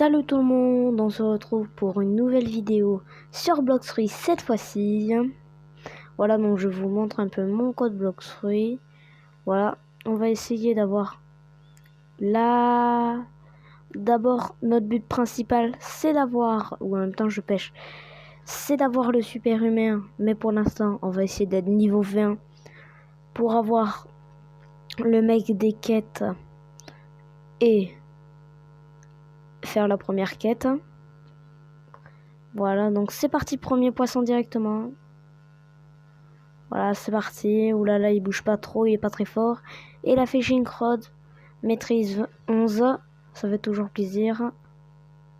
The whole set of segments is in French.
Salut tout le monde, on se retrouve pour une nouvelle vidéo sur Bloxfruit cette fois-ci. Voilà, donc je vous montre un peu mon code Bloxfruit. Voilà, on va essayer d'avoir la... D'abord, notre but principal, c'est d'avoir, ou en même temps je pêche, c'est d'avoir le super humain. Mais pour l'instant, on va essayer d'être niveau 20 pour avoir le mec des quêtes et faire la première quête. Voilà, donc c'est parti, premier poisson directement. Voilà, c'est parti. Oulala, il bouge pas trop, il est pas très fort. Et la fishing rod, maîtrise 11. Ça fait toujours plaisir.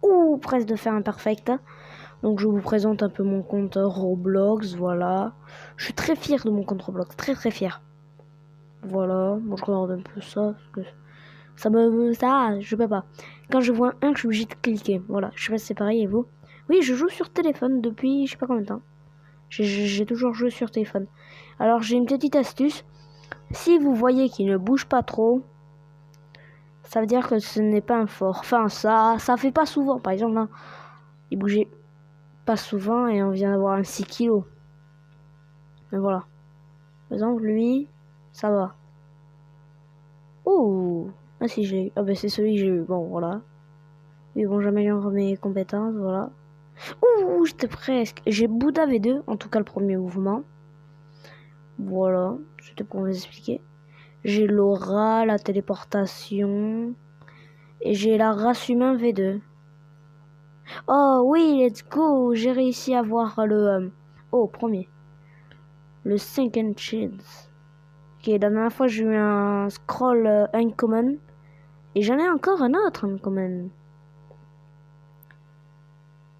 Ouh, presque de faire un perfect. Donc je vous présente un peu mon compte Roblox, voilà. Je suis très fier de mon compte Roblox, très très fier. Voilà, moi je regarde un peu ça, parce que je peux pas. Quand je vois un, je suis obligée de cliquer. Voilà, je sais pas si c'est pareil et vous. Oui, je joue sur téléphone depuis je sais pas combien de temps. J'ai toujours joué sur téléphone. Alors j'ai une petite astuce. Si vous voyez qu'il ne bouge pas trop, ça veut dire que ce n'est pas un fort. Enfin, ça fait pas souvent. Par exemple, là, il bougeait pas souvent et on vient d'avoir un 6 kg. Mais voilà. Par exemple, lui, ça va. Oh! Ah si, j'ai eu. Ah ben c'est celui que j'ai eu. Bon, voilà. Oui, bon, j'améliore mes compétences, voilà. Ouh, j'étais presque. J'ai Bouddha V2, en tout cas le premier mouvement. Voilà, c'était pour vous expliquer. J'ai l'aura, la téléportation. Et j'ai la race humain V2. Oh oui, let's go. J'ai réussi à avoir le... oh, premier. Le second chance. Ok, la dernière fois j'ai eu un scroll uncommon. Et j'en ai encore un autre uncommon.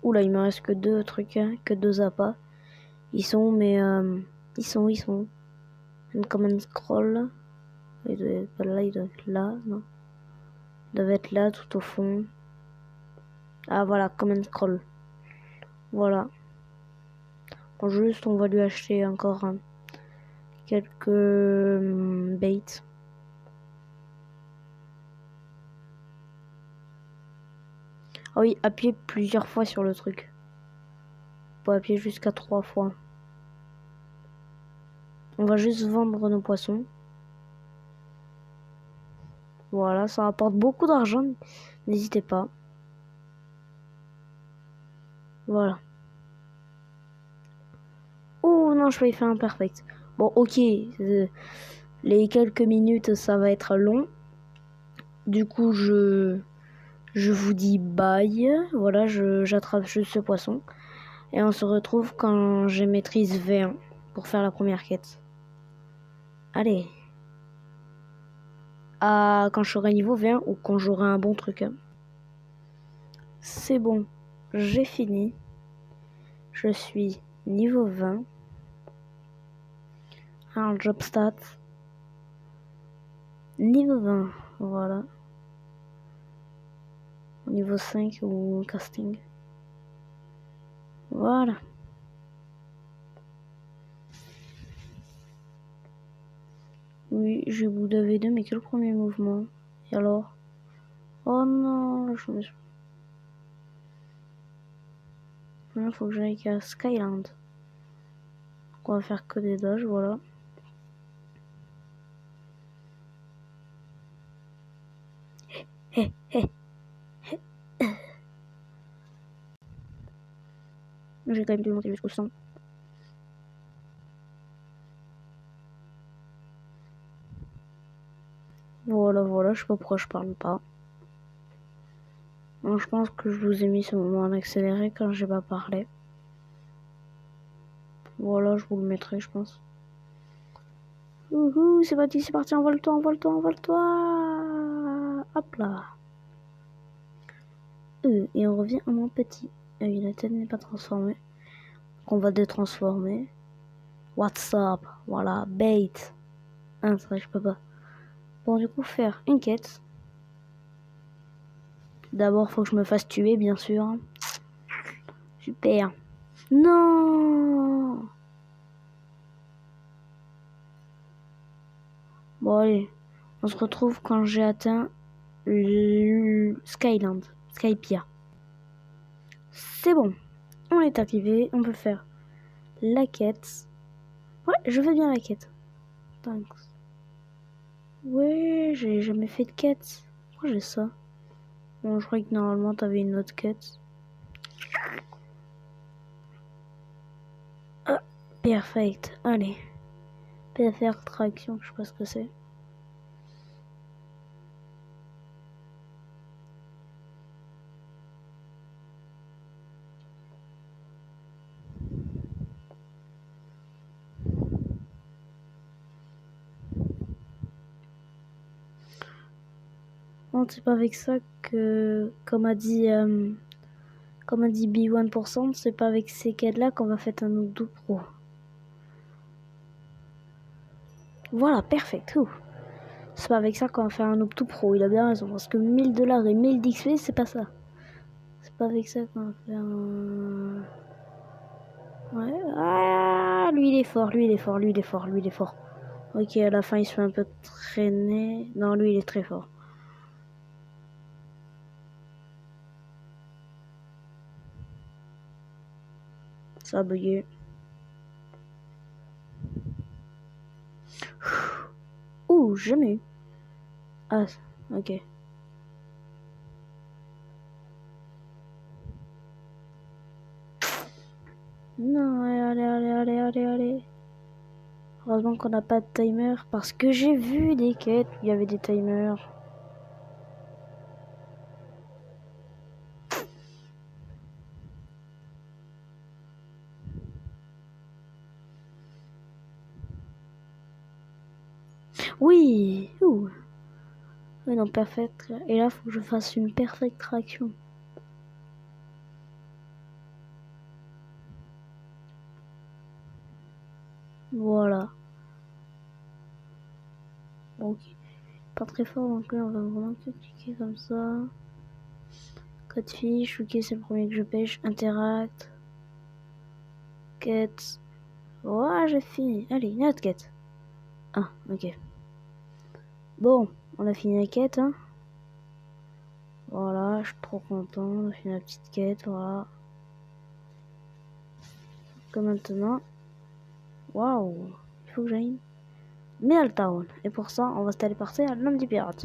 Oula, il me reste que deux trucs, hein, que deux appâts. Ils sont, mais... ils sont. Uncommon scroll. Il doit être pas là, il doit être là, non. Il doit être là, tout au fond. Ah voilà, common scroll. Voilà. Bon, juste, on va lui acheter encore quelques baits. Ah oui, appuyer plusieurs fois sur le truc. On peut appuyer jusqu'à 3 fois. On va juste vendre nos poissons. Voilà, ça rapporte beaucoup d'argent. N'hésitez pas. Voilà. Oh non, je vais faire un perfect. Bon, ok. Les quelques minutes, ça va être long. Du coup, je vous dis bye. Voilà, j'attrape juste ce poisson. Et on se retrouve quand j'ai maîtrise V1 pour faire la première quête. Allez. Quand je serai niveau 20 ou quand j'aurai un bon truc. C'est bon. J'ai fini. Je suis niveau 20. Alors, job stat. Niveau 20. Voilà. Niveau 5 ou casting. Voilà. Oui, j'ai Bouddha V2, mais quel premier mouvement? Et alors? Oh non, je me suis... Il faut que j'aille à Skyland. On va faire que des dodges, voilà. Hé, hé. J'ai quand même dû monter jusqu'au 100. Voilà, je sais pas pourquoi je parle pas. Bon, je pense que je vous ai mis ce moment en accéléré quand j'ai pas parlé. Voilà, je vous le mettrai, je pense. Ouhou, c'est parti, envole-toi, envole-toi, envole-toi. Hop là. Et on revient à mon petit. Ah oui, la tête n'est pas transformée. Donc on va détransformer. What's up? Voilà, bait. Ah, c'est vrai, je peux pas. Bon, du coup, faire une quête. D'abord, faut que je me fasse tuer, bien sûr. Super. Non! Bon, allez. On se retrouve quand j'ai atteint le Skyland. Skypia. C'est bon. On est arrivé. On peut faire la quête. Ouais, je veux bien la quête. Thanks. Ouais, j'ai jamais fait de quête. Pourquoi j'ai ça? Bon, je croyais que normalement t'avais une autre quête. Ah, perfect. Allez. PFR traction, je sais pas ce que c'est. Non, c'est pas avec ça que, comme a dit B1%, c'est pas avec ces quêtes-là qu'on va faire un Oudou Pro. Voilà, perfect. C'est pas avec ça qu'on va faire un Oudou Pro, il a bien raison. Parce que 1000$ et 1000 d'XP, c'est pas ça. C'est pas avec ça qu'on va faire un... Ouais. Ah, lui il est fort, lui il est fort, lui il est fort, lui il est fort. Ok, à la fin il se fait un peu traîner. Non, lui il est très fort. Ça a bugué. Ouh, jamais eu. Ah, ok. Non, allez. Heureusement qu'on n'a pas de timer parce que j'ai vu des quêtes, il y avait des timers. Oui, ouh. Oui, non, perfect. Et là, faut que je fasse une perfect traction. Voilà. Bon, ok. Pas très fort, donc là, on va vraiment cliquer comme ça. Code fiche, ok, c'est le premier que je pêche. Interact. Quête. Oh, j'ai fini. Allez, une autre quête. Ah, ok. Bon, on a fini la quête, hein. Voilà, je suis trop content. On a fini la petite quête, voilà. Comme maintenant. Waouh, il faut que j'aille Middletown. Et pour ça, on va se téléporter à l'homme du pirate.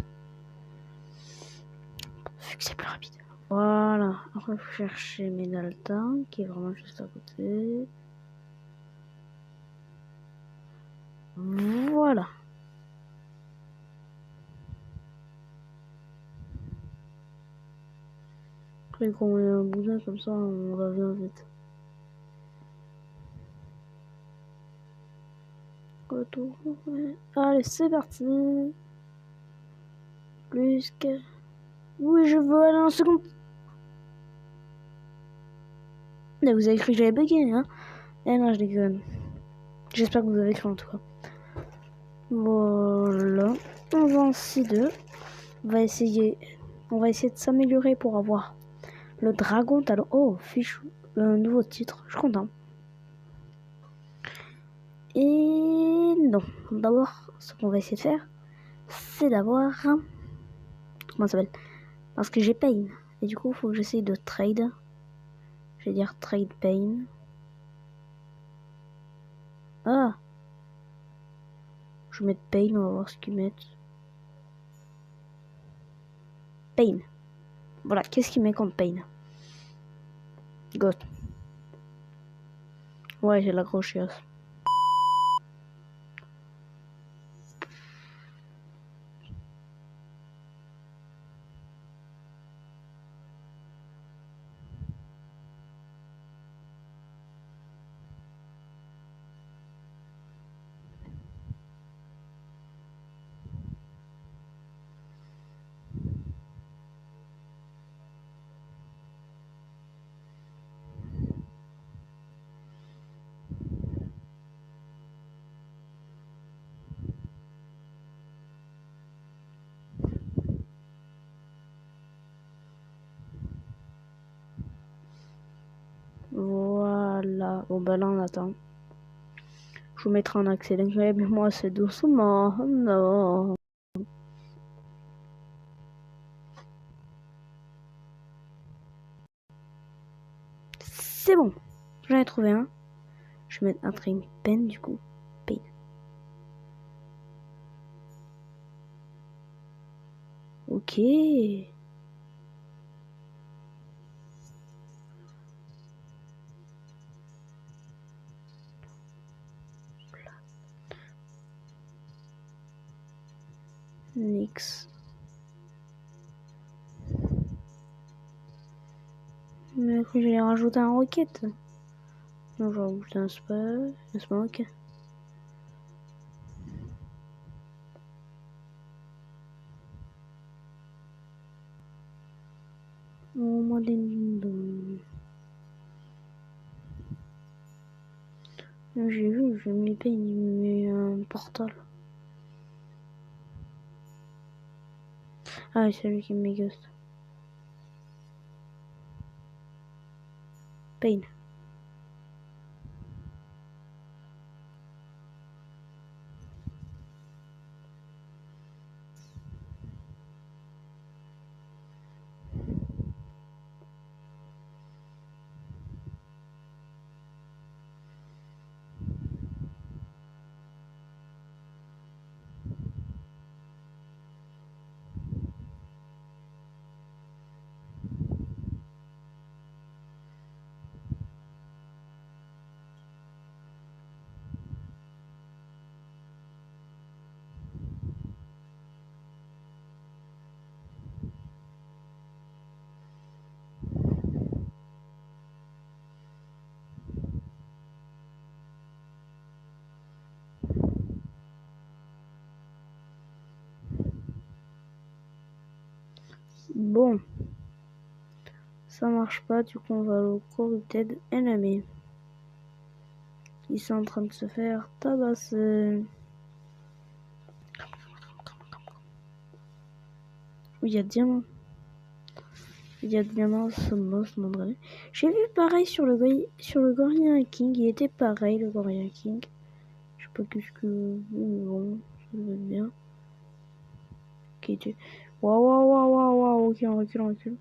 Vu que c'est plus rapide. Voilà. Après, il faut chercher Middletown, qui est vraiment juste à côté. Voilà. Après, quand on est un bousin comme ça, on va bien vite. Retour. Ouais. Allez, c'est parti. Plus que... Oui, je veux aller en seconde. Mais vous avez cru que j'avais bugué, hein? Eh non, je déconne. J'espère que vous avez cru en tout cas. Voilà. On va en C2. On va essayer de s'améliorer pour avoir le dragon talon. Oh, fichou. Un nouveau titre. Je suis content. Et non. D'abord, ce qu'on va essayer de faire, c'est d'avoir... Comment ça s'appelle? Parce que j'ai Pain. Et du coup, il faut que j'essaye de trade. Je vais dire trade Pain. Ah! Je vais mettre Pain, on va voir ce qu'ils mettent. Pain. Voilà, qu'est-ce qu'il met comme Pain? Ghost. Ouais, j'ai la grosse chiasse. Voilà. Bon, bah là, on attend. Je vous mettrai en accéléré, mais moi, c'est doucement. Non. C'est bon. J'en ai trouvé un. Je vais mettre un string pen du coup. Pen. Ok. Nix. Mais après, j'allais rajouter un rocket. Non, je vais rajouter un smoke. Oh, moi, j'ai vu, je me paye, il met un portal. Ah, c'est lui qui me ghost. Pain. Bon. Ça marche pas, du coup on va au Corrupted Enemy. Ils sont en train de se faire tabasser. Il y a diamant. Il y a diamant, Somos, Mandré. J'ai vu pareil sur le Gorilla King. Il était pareil le Gorilla King. Je sais pas qu'est-ce que. Bon, ça va être bien. Ok, tu. Waouh, waouh, waouh, waouh, waouh. Ok, on recule, on recule.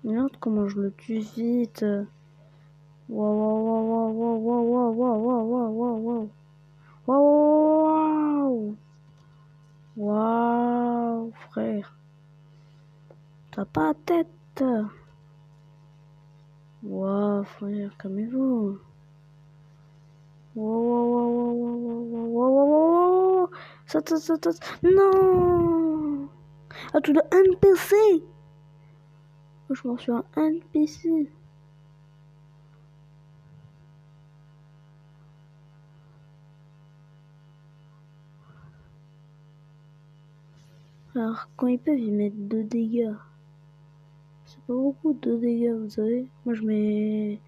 Regarde comment je le tue vite. Waouh, waouh, waouh, waouh, waouh, waouh, waouh, waouh, waouh, waouh, waouh, waouh. Waouh, frère. T'as pas tête. Waouh, frère, calmez-vous. Waouh, waouh, waouh, waouh, waouh, waouh, waouh, waouh. Saute, saute, saute. Non. Ah, tu dois NPC. Je m'en suis un NPC. Alors, quand ils peuvent, ils mettent 2 dégâts. C'est pas beaucoup, 2 dégâts, vous savez. Moi, je mets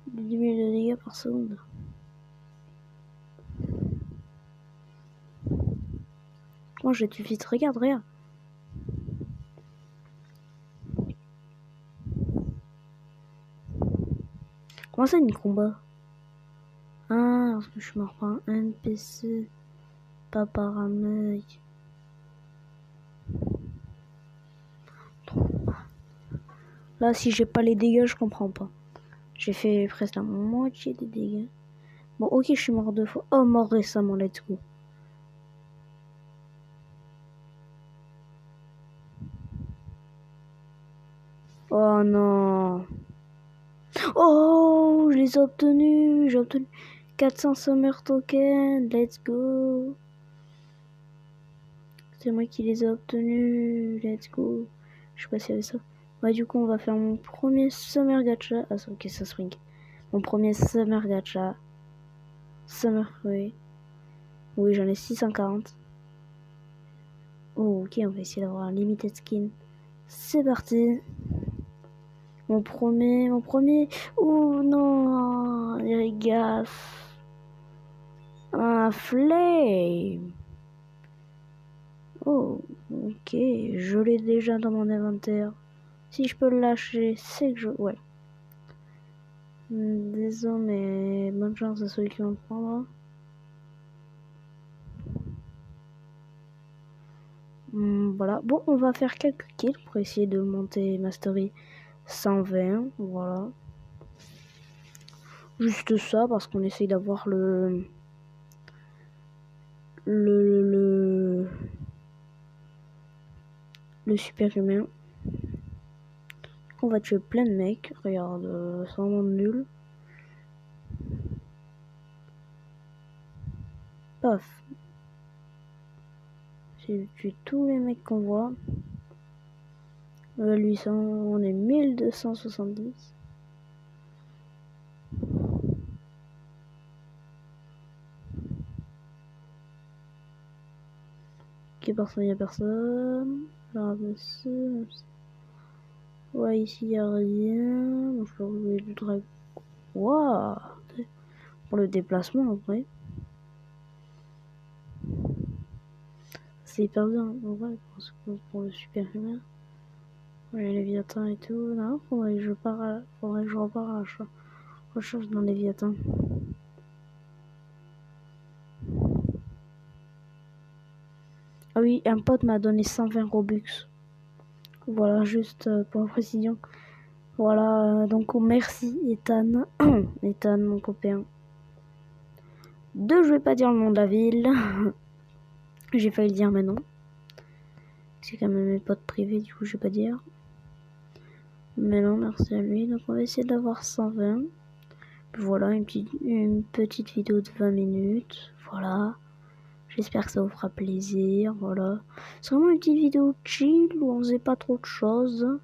10 000 de dégâts par seconde. Moi, j'ai tué vite. Regarde, regarde. Comment ça, une combat? Ah, parce que je suis mort par un NPC. Pas par un mec. Là, si j'ai pas les dégâts, je comprends pas. J'ai fait presque la moitié des dégâts. Bon, ok, je suis mort 2 fois. Oh, mort récemment, let's go. Oh non. Oh, je les ai obtenus. J'ai obtenu 400 Summer Tokens. Let's go. C'est moi qui les ai obtenus. Let's go. Je sais pas s'il y avait ça. Ouais, du coup, on va faire mon premier Summer Gacha. Ah, ok, ça swing. Mon premier Summer Gacha. Summer, oui. Oui, j'en ai 640. Oh, ok, on va essayer d'avoir un limited skin. C'est parti. Mon premier. Oh non, les gars. Un flame. Oh, ok, je l'ai déjà dans mon inventaire. Si je peux le lâcher, c'est que je... Ouais. Désolé, mais bonne chance à celui qui va me prendre. Voilà. Bon, on va faire quelques kills pour essayer de monter Mastery 120. Voilà. Juste ça, parce qu'on essaye d'avoir le super humain. On va tuer plein de mecs. Regarde, c'est vraiment nul. Paf. J'ai tué tous les mecs qu'on voit. 800, on est 1270. Ok, personne, y'a personne. Alors, ouais, ici y'a rien. Donc, je peux rouler le dragon. Waouh! Pour le déplacement, en vrai. C'est hyper bien, en vrai, pour le super humain. Les Léviathans et tout. Non, faudrait que je repars à la recherche d'un Léviathan. Ah oui, un pote m'a donné 120 Robux. Voilà, juste pour précision. Voilà, donc merci Ethan. Ethan, mon copain. Je vais pas dire le nom de la ville. J'ai failli le dire, mais non. C'est quand même mes potes privés, du coup, je vais pas dire. Mais non, merci à lui. Donc, on va essayer d'avoir 120. Puis voilà, une petite vidéo de 20 minutes. Voilà. J'espère que ça vous fera plaisir. Voilà. C'est vraiment une petite vidéo chill où on faisait pas trop de choses.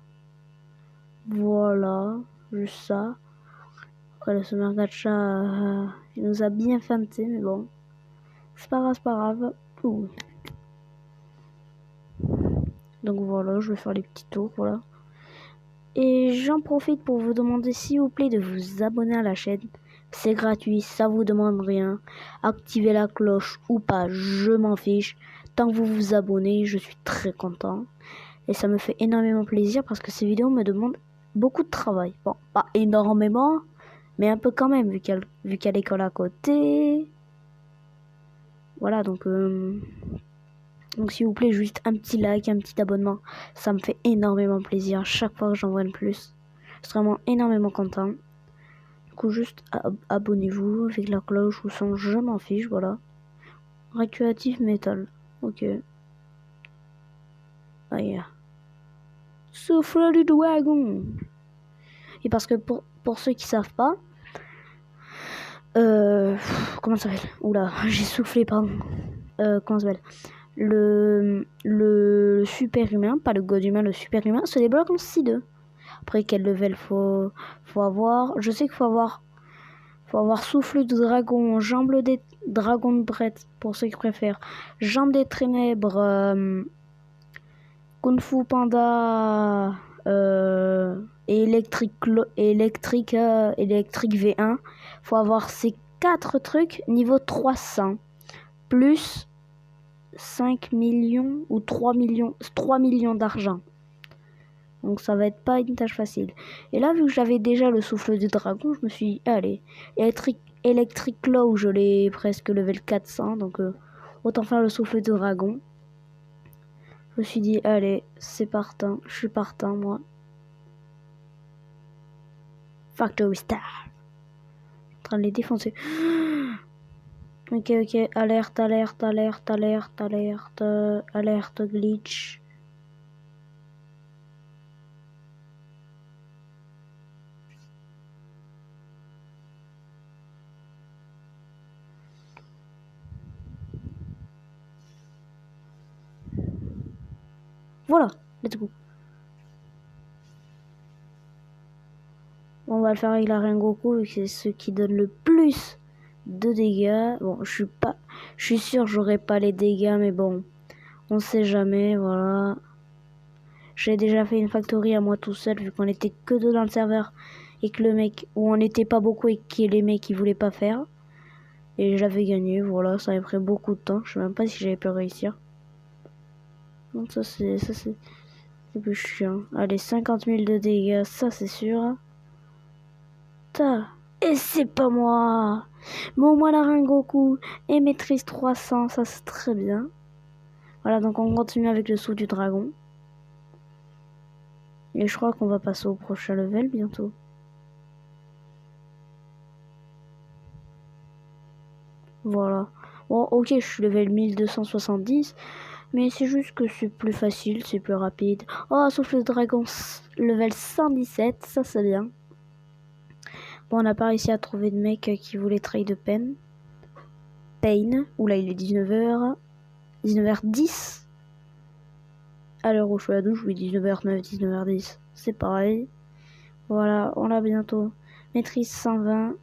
Voilà. Juste ça. Après, le Summer Gacha, il nous a bien feinté, mais bon. C'est pas grave, c'est pas grave. Ouh. Donc voilà, je vais faire les petits tours, voilà. Et j'en profite pour vous demander, s'il vous plaît, de vous abonner à la chaîne. C'est gratuit, ça vous demande rien. Activez la cloche ou pas, je m'en fiche. Tant que vous vous abonnez, je suis très content. Et ça me fait énormément plaisir parce que ces vidéos me demandent beaucoup de travail. Bon, pas énormément, mais un peu quand même, vu qu'il y a l'école à côté. Voilà, donc s'il vous plaît, juste un petit like, un petit abonnement. Ça me fait énormément plaisir chaque fois que j'envoie une plus. Je suis vraiment énormément content. Du coup, juste abonnez-vous avec la cloche ou sans, je m'en fiche, voilà. Récréatif métal. Ok. Ah yeah. Souffle du dragon. Et parce que pour ceux qui savent pas, comment ça s'appelle? Oula, j'ai soufflé, pardon. Comment ça s'appelle? Le super humain, pas le god humain, le super humain, se débloque en 6-2. Après, quel level faut avoir? Je sais qu'il faut avoir souffle de dragon, jambes des dragons de brette, pour ceux qui préfèrent. Jambes des ténèbres, Kung Fu Panda, et électrique V1. Faut avoir ces 4 trucs niveau 300. Plus 5 millions ou 3 millions d'argent. Donc ça va être pas une tâche facile. Et là, vu que j'avais déjà le souffle du dragon, je me suis dit, allez, Electric Claw, je l'ai presque level 400, donc autant faire le souffle du dragon. Je me suis dit, allez, c'est partant, je suis partant, moi. Factory Star. En train de les défoncer. Ok, alerte, alerte, glitch. Voilà, let's go. On va le faire avec la Rengoku, c'est ce qui donne le plus de dégâts. Bon, je suis sûr que j'aurai pas les dégâts, mais bon, on sait jamais, voilà. J'ai déjà fait une factory à moi tout seul, vu qu'on était que deux dans le serveur, et que le mec, où on n'était pas beaucoup, et que les mecs, ils voulaient pas faire. Et j'avais gagné, voilà, ça m'a pris beaucoup de temps, je sais même pas si j'avais pu réussir. Donc ça c'est plus chiant. Allez, 50 000 de dégâts, ça c'est sûr. Ta. Et c'est pas moi. Mais au moins la Rengoku et maîtrise 300, ça c'est très bien. Voilà, donc on continue avec le saut du dragon. Et je crois qu'on va passer au prochain level bientôt. Voilà. Bon, ok, je suis level 1270. Mais c'est juste que c'est plus facile, c'est plus rapide. Oh, sauf le dragon level 117, ça c'est bien. Bon, on n'a pas réussi à trouver de mec qui voulait trade Pain. Oula, il est 19h. 19h10. À l'heure où je suis à la douche, oui, 19h09, 19h10. C'est pareil. Voilà, on l'a bientôt. Maîtrise 120.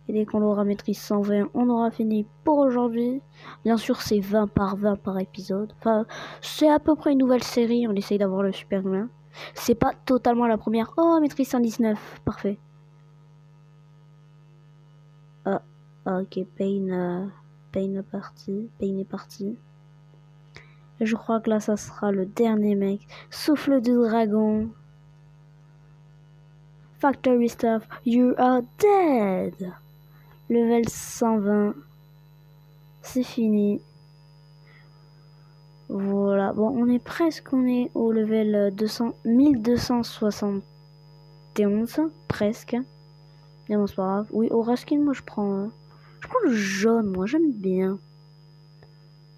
Et dès qu'on aura maîtrise 120, on aura fini pour aujourd'hui. Bien sûr, c'est 20 par 20 par épisode. Enfin, c'est à peu près une nouvelle série. On essaye d'avoir le super humain. C'est pas totalement la première. Oh, maîtrise 119. Parfait. Ah, ok, Pain est parti. Pain est parti. Et je crois que là, ça sera le dernier mec. Souffle du dragon. Factory stuff. You are dead. Level 120. C'est fini. Voilà. Bon, on est presque. On est au level 1271. Presque. Mais bon, c'est pas grave. Oui, au Raskin, moi, je prends le jaune. Moi, j'aime bien.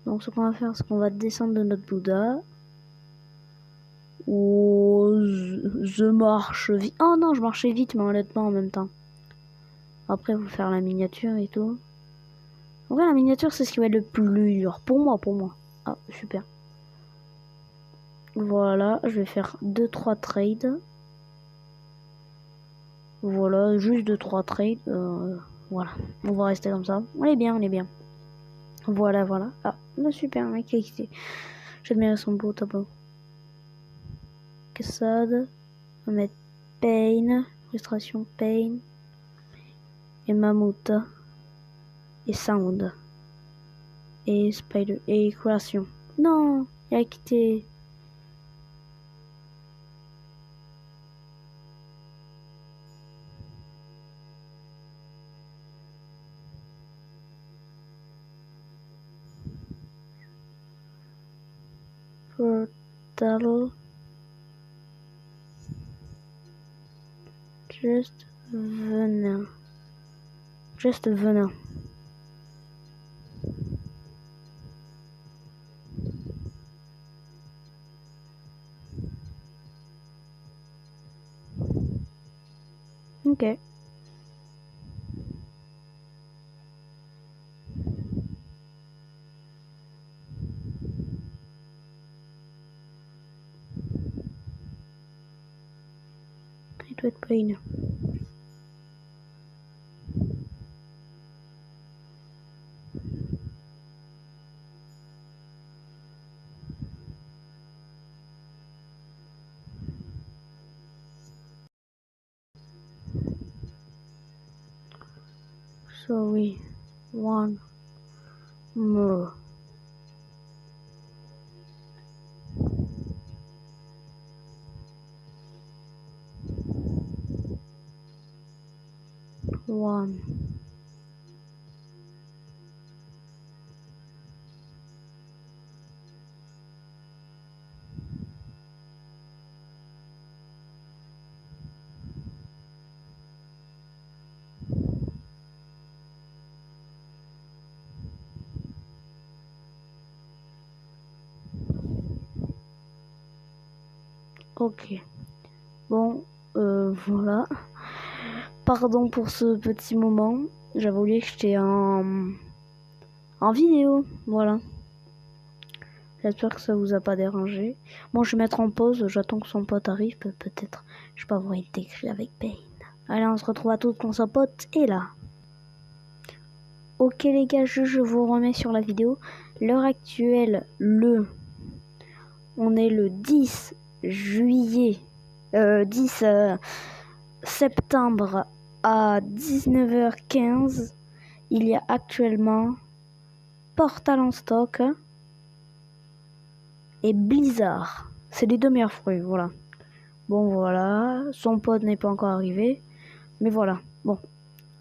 Donc, ce qu'on va faire, c'est qu'on va descendre de notre Bouddha. Oh, je marche vite. Oh non, je marchais vite, mais honnêtement, en même temps. Après, vous faire la miniature et tout. En vrai, la miniature, c'est ce qui va être le plus dur. Pour moi. Ah, super. Voilà, je vais faire 2-3 trades. Voilà, juste 2-3 trades. Voilà, on va rester comme ça. On est bien. Voilà. Ah, le super mec qui a quitté. J'admire son beau tableau. Cassade. On va mettre Pain. Frustration, Pain. Et Mammouth. Et Sound. Et Spider. Et Création. Non, il a quitté. Portal. Juste venin. Ok. Il doit être Pain. So we one more. One. Ok. Bon, voilà. Pardon pour ce petit moment. J'avais oublié que j'étais en vidéo. Voilà. J'espère que ça vous a pas dérangé. Bon, je vais mettre en pause. J'attends que son pote arrive. Peut-être. Je sais pas, avoir été écrit avec Pain. Allez, on se retrouve à toutes quand sa pote est là. Ok les gars, je vous remets sur la vidéo. L'heure actuelle, on est le 10 juillet. 10 septembre à 19h15. Il y a actuellement Portal en stock et Blizzard. C'est les deux meilleurs fruits, voilà. Bon voilà, son pote n'est pas encore arrivé. Mais voilà, bon,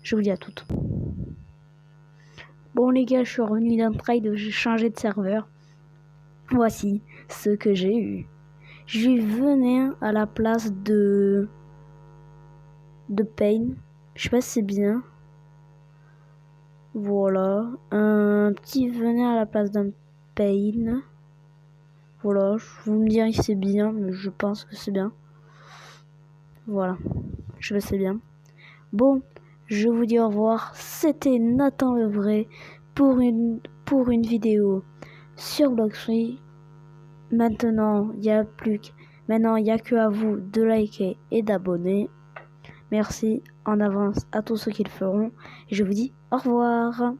je vous dis à toutes. Bon les gars, je suis revenu d'un trade, j'ai changé de serveur. Voici ce que j'ai eu. Je venais à la place de Pain. Je sais pas si c'est bien. Voilà, un petit venin à la place d'un Pain. Voilà, vous me direz si c'est bien, mais je pense que c'est bien. Voilà, je sais c'est bien. Bon, je vous dis au revoir. C'était Nathan le vrai pour une vidéo sur Blockstream. Maintenant, il n'y a que à vous de liker et d'abonner. Merci en avance à tous ceux qui le feront. Et je vous dis au revoir.